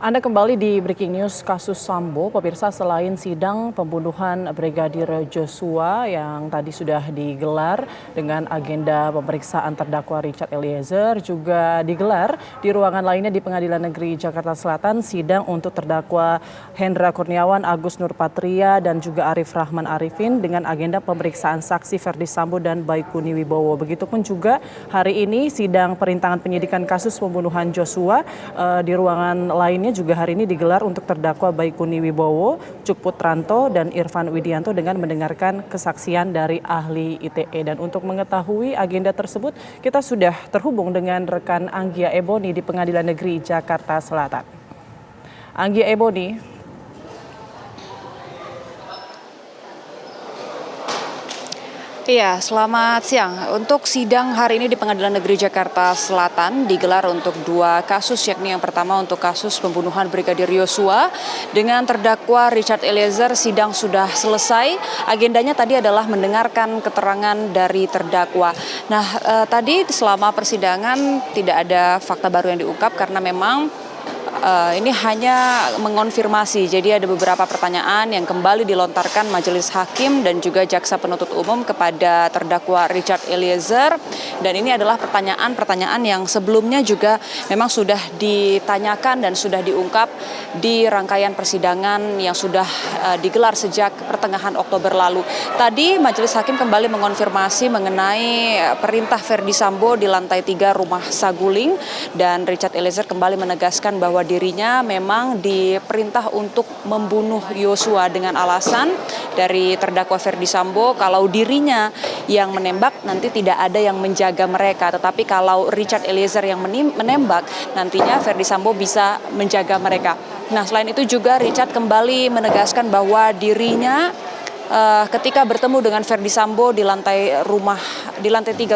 Anda kembali di Breaking News kasus Sambo, pemirsa. Selain sidang pembunuhan Brigadir Joshua yang tadi sudah digelar dengan agenda pemeriksaan terdakwa Richard Eliezer, juga digelar di ruangan lainnya di Pengadilan Negeri Jakarta Selatan sidang untuk terdakwa Hendra Kurniawan, Agus Nurpatria, dan juga Arif Rahman Arifin dengan agenda pemeriksaan saksi Ferdy Sambo dan Baikuni Wibowo. Begitupun juga hari ini sidang perintangan penyidikan kasus pembunuhan Joshua di ruangan lainnya juga hari ini digelar untuk terdakwa Baikuni Wibowo, Cuk Putranto, dan Irfan Widianto dengan mendengarkan kesaksian dari ahli ITE. Dan untuk mengetahui agenda tersebut, kita sudah terhubung dengan rekan Anggia Eboni di Pengadilan Negeri Jakarta Selatan. Anggia Eboni. Iya, selamat siang. Untuk sidang hari ini di Pengadilan Negeri Jakarta Selatan digelar untuk dua kasus, yakni yang pertama untuk kasus pembunuhan Brigadir Joshua dengan terdakwa Richard Eliezer. Sidang sudah selesai. Agendanya tadi adalah mendengarkan keterangan dari terdakwa. Nah, tadi selama persidangan tidak ada fakta baru yang diungkap karena memang ini hanya mengonfirmasi. Jadi ada beberapa pertanyaan yang kembali dilontarkan majelis hakim dan juga jaksa penuntut umum kepada terdakwa Richard Eliezer. Dan ini adalah pertanyaan-pertanyaan yang sebelumnya juga memang sudah ditanyakan dan sudah diungkap di rangkaian persidangan yang sudah digelar sejak pertengahan Oktober lalu. Tadi majelis hakim kembali mengonfirmasi mengenai perintah Ferdy Sambo di lantai 3 rumah Saguling, dan Richard Eliezer kembali menegaskan bahwa dirinya memang diperintah untuk membunuh Joshua dengan alasan dari terdakwa Ferdy Sambo kalau dirinya yang menembak nanti tidak ada yang menjaga mereka, tetapi kalau Richard Eliezer yang menembak nantinya Ferdy Sambo bisa menjaga mereka. Nah, selain itu juga Richard kembali menegaskan bahwa dirinya ketika bertemu dengan Ferdy Sambo di lantai 3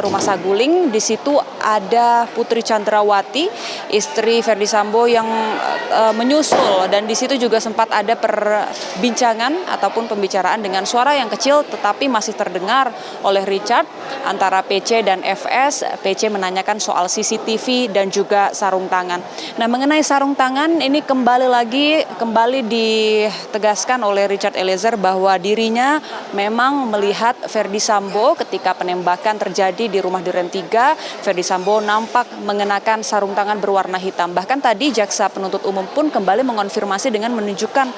rumah Saguling, di situ ada Putri Chandrawati, istri Ferdy Sambo yang menyusul, dan di situ juga sempat ada perbincangan ataupun pembicaraan dengan suara yang kecil tetapi masih terdengar oleh Richard antara PC dan FS. PC menanyakan soal CCTV dan juga sarung tangan. Nah, mengenai sarung tangan ini kembali ditegaskan oleh Richard Eliezer bahwa dirinya memang melihat Ferdy Sambo ketika penembakan terjadi di rumah Duren 3. Ferdy Sambo nampak mengenakan sarung tangan berwarna hitam. Bahkan tadi jaksa penuntut umum pun kembali mengonfirmasi dengan menunjukkan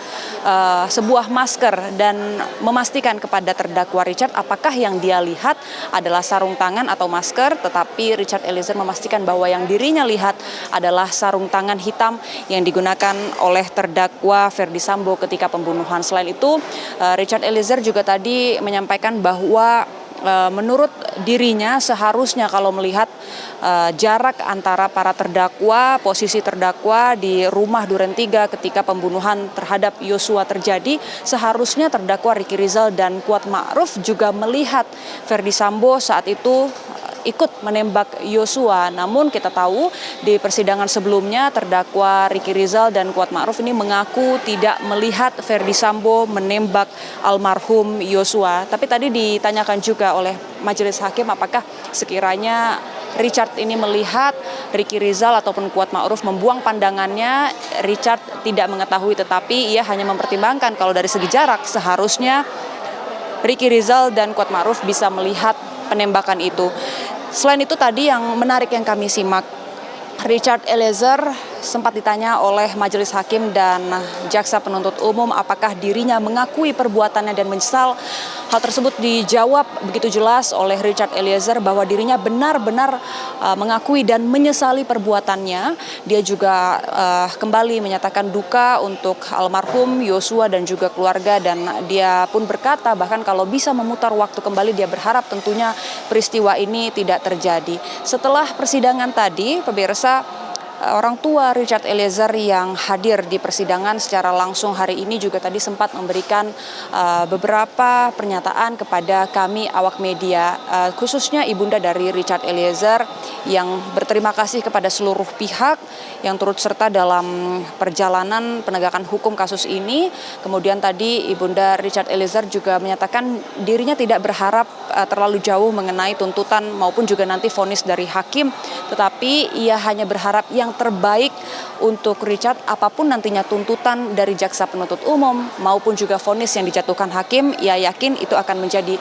sebuah masker dan memastikan kepada terdakwa Richard apakah yang dia lihat adalah sarung tangan atau masker. Tetapi Richard Eliezer memastikan bahwa yang dirinya lihat adalah sarung tangan hitam yang digunakan oleh terdakwa Ferdy Sambo ketika pembunuhan. Selain itu, Richard Eliezer juga tadi menyampaikan bahwa menurut dirinya seharusnya kalau melihat jarak antara para terdakwa, posisi terdakwa di rumah Duren 3 ketika pembunuhan terhadap Joshua terjadi, seharusnya terdakwa Ricky Rizal dan Kuat Ma'ruf juga melihat Ferdy Sambo saat itu ikut menembak Joshua. Namun kita tahu di persidangan sebelumnya terdakwa Ricky Rizal dan Kuat Ma'ruf ini mengaku tidak melihat Ferdy Sambo menembak almarhum Joshua. Tapi tadi ditanyakan juga oleh majelis hakim apakah sekiranya Richard ini melihat Ricky Rizal ataupun Kuat Ma'ruf membuang pandangannya. Richard tidak mengetahui, tetapi ia hanya mempertimbangkan kalau dari segi jarak seharusnya Ricky Rizal dan Kuat Ma'ruf bisa melihat penembakan itu. Selain itu tadi yang menarik yang kami simak, Richard Eliezer sempat ditanya oleh majelis hakim dan jaksa penuntut umum apakah dirinya mengakui perbuatannya dan menyesal. Hal tersebut dijawab begitu jelas oleh Richard Eliezer bahwa dirinya benar-benar mengakui dan menyesali perbuatannya. Dia juga kembali menyatakan duka untuk almarhum Joshua dan juga keluarga, dan dia pun berkata bahkan kalau bisa memutar waktu kembali dia berharap tentunya peristiwa ini tidak terjadi. Setelah persidangan tadi, pemirsa, orang tua Richard Eliezer yang hadir di persidangan secara langsung hari ini juga tadi sempat memberikan beberapa pernyataan kepada kami awak media, khususnya ibunda dari Richard Eliezer yang berterima kasih kepada seluruh pihak yang turut serta dalam perjalanan penegakan hukum kasus ini. Kemudian tadi ibunda Richard Eliezer juga menyatakan dirinya tidak berharap terlalu jauh mengenai tuntutan maupun juga nanti vonis dari hakim, tetapi ia hanya berharap yang yang terbaik untuk Richard, apapun nantinya tuntutan dari jaksa penuntut umum maupun juga vonis yang dijatuhkan hakim, ia yakin itu akan menjadi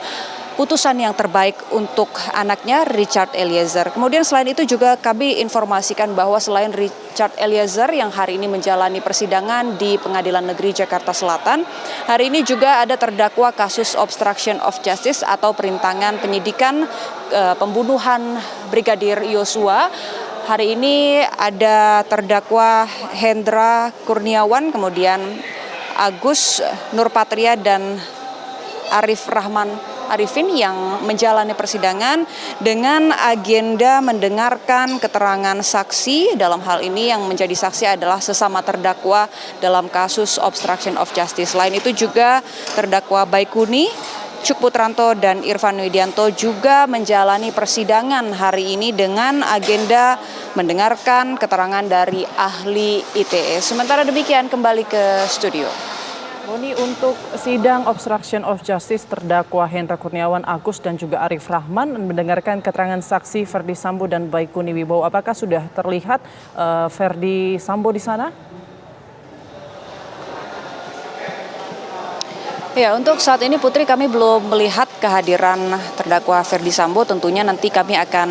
putusan yang terbaik untuk anaknya Richard Eliezer. Kemudian selain itu juga kami informasikan bahwa selain Richard Eliezer yang hari ini menjalani persidangan di Pengadilan Negeri Jakarta Selatan, hari ini juga ada terdakwa kasus obstruction of justice atau perintangan penyidikan pembunuhan Brigadir Yosua. Hari ini ada terdakwa Hendra Kurniawan, kemudian Agus Nurpatria dan Arifin yang menjalani persidangan dengan agenda mendengarkan keterangan saksi. Dalam hal ini yang menjadi saksi adalah sesama terdakwa dalam kasus obstruction of justice. Selain itu juga terdakwa Baikuni, Cuk Putranto dan Irfan Widianto juga menjalani persidangan hari ini dengan agenda mendengarkan keterangan dari ahli ITE. Sementara demikian kembali ke studio. Boni, untuk sidang obstruction of justice terdakwa Hendra Kurniawan, Agus dan juga Arif Rahman mendengarkan keterangan saksi Ferdi Sambo dan Baikuni Wibowo. Apakah sudah terlihat Ferdi Sambo di sana? Ya, untuk saat ini Putri kami belum melihat kehadiran terdakwa Ferdi Sambo. Tentunya nanti kami akan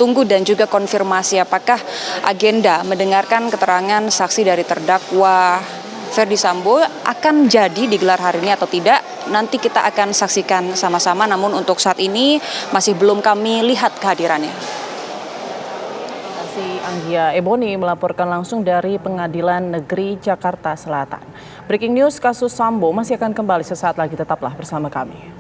tunggu dan juga konfirmasi apakah agenda mendengarkan keterangan saksi dari terdakwa Ferdi Sambo akan jadi digelar hari ini atau tidak. Nanti kita akan saksikan sama-sama, namun untuk saat ini masih belum kami lihat kehadirannya. Anggia Eboni melaporkan langsung dari Pengadilan Negeri Jakarta Selatan. Breaking news kasus Sambo masih akan kembali sesaat lagi, tetaplah bersama kami.